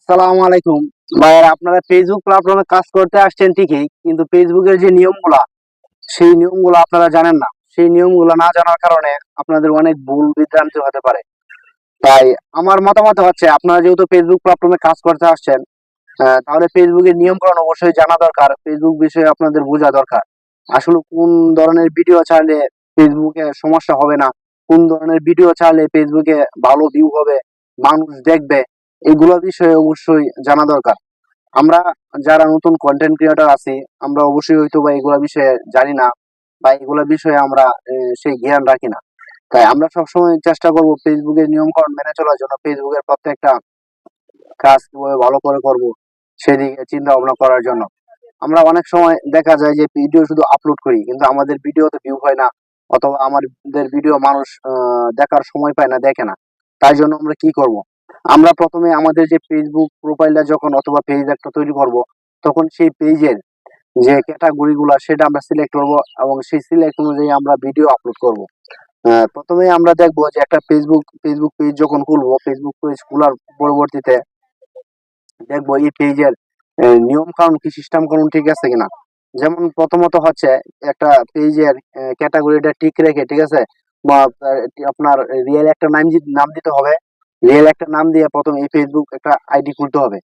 আসসালামু আলাইকুম ভাইয়া, আপনারা ফেসবুক প্ল্যাটফর্মে কাজ করতে আসছেন ঠিকই, কিন্তু ফেসবুকের যে নিয়মগুলা সেই নিয়মগুলো আপনারা জানেন না। সেই নিয়মগুলো না জানার কারণে আপনাদের অনেক ভুল বিভ্রান্তি হতে পারে। তাই আমার মতামত হচ্ছে, আপনারা যেহেতু ফেসবুক প্ল্যাটফর্মে কাজ করতে আসছেন, তাহলে ফেসবুকের নিয়মকানুন অবশ্যই জানা দরকার। ফেসবুক বিষয়ে আপনাদের বোঝা দরকার। আসলে কোন ধরনের ভিডিও ছাড়লে ফেসবুকে সমস্যা হবে না, কোন ধরনের ভিডিও ছাড়লে ফেসবুকে ভালো ভিউ হবে, মানুষ দেখবে, এগুলো বিষয়ে অবশ্যই জানা দরকার। আমরা যারা নতুন কন্টেন্ট ক্রিয়েটর আছি, আমরা অবশ্যই হয়তো বা এগুলা বিষয়ে জানি না, বা এগুলা বিষয়ে আমরা সেই জ্ঞান রাখি না। তাই আমরা সবসময় চেষ্টা করব ফেসবুকের নিয়ম কানুন মেনে চলার জন্য, ফেসবুকের প্রত্যেকটা কাজ কিভাবে ভালো করে করব সেদিকে চিন্তা ভাবনা করার জন্য। আমরা অনেক সময় দেখা যায় যে ভিডিও শুধু আপলোড করি, কিন্তু আমাদের ভিডিওতে ভিউ হয় না, অথবা আমাদের ভিডিও মানুষ দেখার সময় পায় না, দেখে না। তাই জন্য আমরা কি করব, আমরা প্রথমে আমাদের যে ফেসবুক প্রোফাইলটা যখন অথবা পেজ একটা তৈরি করব, তখন সেই পেজের যে ক্যাটাগরি গুলা সেটা আমরা সিলেক্ট করব, এবং সেই সিলেক্ট অনুযায়ী আমরা ভিডিও আপলোড করব। প্রথমে আমরা দেখবো যে একটা ফেসবুক পেজ যখন খুলবো, ফেসবুক পেজ খোলার পরবর্তীতে দেখবো এই পেজের নিয়ম কানুন কি, সিস্টেম কানুন ঠিক আছে কিনা। যেমন প্রথমত হচ্ছে, একটা পেজের ক্যাটাগরিটা ঠিক রেখে, ঠিক আছে, বা আপনার রিয়েল একটা নাম দিতে হবে। রিয়েল একটা নাম দিয়ে প্রথম এই ফেসবুক একটা আইডি খুলতে হবে।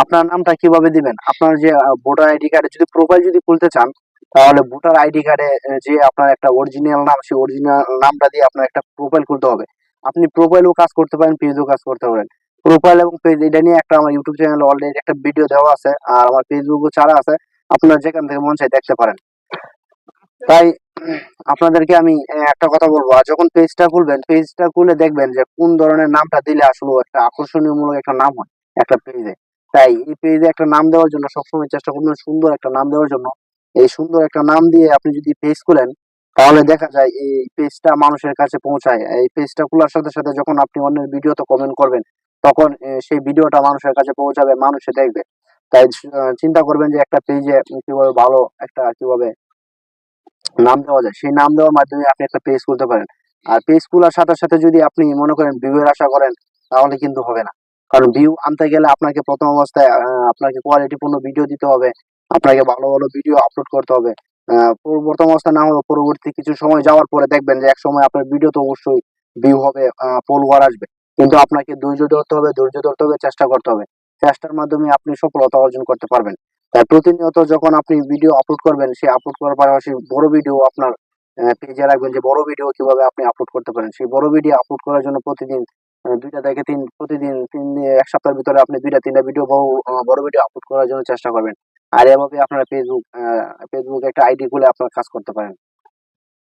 আপনার নামটা কিভাবে দিবেন, আপনার যে ভোটার আইডি কার্ডে যদি প্রোফাইল যদি খুলতে চান, তাহলে ভোটার আইডি কার্ডে যে আপনার একটা অরিজিনাল নাম, সেই অরিজিনাল নামটা দিয়ে আপনার একটা প্রোফাইল খুলতে হবে। আপনি প্রোফাইলও কাজ করতে পারেন, পেজও কাজ করতে পারেন। প্রোফাইল এবং পেজ এটা নিয়ে একটা আমার ইউটিউব চ্যানেলে অলরেডি একটা ভিডিও দেওয়া আছে, আর আমার ফেসবুকও ছাড়া আছে। আপনারা যেখান থেকে মন চাই দেখতে পারেন। তাই আপনাদেরকে আমি একটা কথা বলবো, আর যখন পেজটা খুলবেন, পেজটা খুলে দেখবেন যে কোন ধরনের নামটা দিলে আসলে একটা আকর্ষণীয় মূলক একটা নাম হয় একটা পেজে। তাই এই পেজে একটা নাম দেওয়ার জন্য সবসময় চেষ্টা করবেন সুন্দর একটা নাম দেওয়ার জন্য। এই সুন্দর একটা নাম দিয়ে আপনি যদি পেজ খুলেন, তাহলে দেখা যায় এই পেজটা মানুষের কাছে পৌঁছায়। এই পেজটা খোলার সাথে সাথে যখন আপনি অন্যের ভিডিওতে কমেন্ট করবেন, তখন সেই ভিডিওটা মানুষের কাছে পৌঁছাবে, মানুষে দেখবে। তাই চিন্তা করবেন যে একটা পেজে কিভাবে ভালো একটা কিভাবে নাম দেওয়া যায়, সেই নাম দেওয়ার মাধ্যমে আপনি একটা পেজ খুলতে পারেন। আর পেজ খোলার সাথে সাথে যদি আপনি মনে করেন ভিউ এর আশা করেন, তাহলে কিন্তু হবে না। কারণ ভিউ আনতে গেলে আপনাকে প্রথম অবস্থায় আপনাকে কোয়ালিটিপূর্ণ ভিডিও দিতে হবে, আপনাকে ভালো ভালো ভিডিও আপলোড করতে হবে। প্রথম অবস্থায় না হলে পরবর্তী কিছু সময় যাওয়ার পরে দেখবেন যে এক সময় আপনার ভিডিও তো অবশ্যই ভিউ হবে, ফলোয়ার আসবে। কিন্তু আপনাকে ধৈর্য ধরতে হবে, চেষ্টা করতে হবে। চেষ্টার মাধ্যমে আপনি সফলতা অর্জন করতে পারবেন। তাই প্রতিনিয়ত যখন আপনি ভিডিও আপলোড করবেন, সেই আপলোড করার পাশাপাশি বড় ভিডিও আপনার পেজে রাখবেন, যে বড় ভিডিও কিভাবে আপনি আপলোড করতে পারেন। সেই বড় ভিডিও আপলোড করার জন্য প্রতিদিন প্রতিদিন এক সপ্তাহের ভিতরে আপনি 2টা 3টা ভিডিও বড় ভিডিও আপলোড করার জন্য চেষ্টা করবেন। আর এভাবে আপনারা ফেসবুক একটা আইডি খুলে আপনারা কাজ করতে পারেন।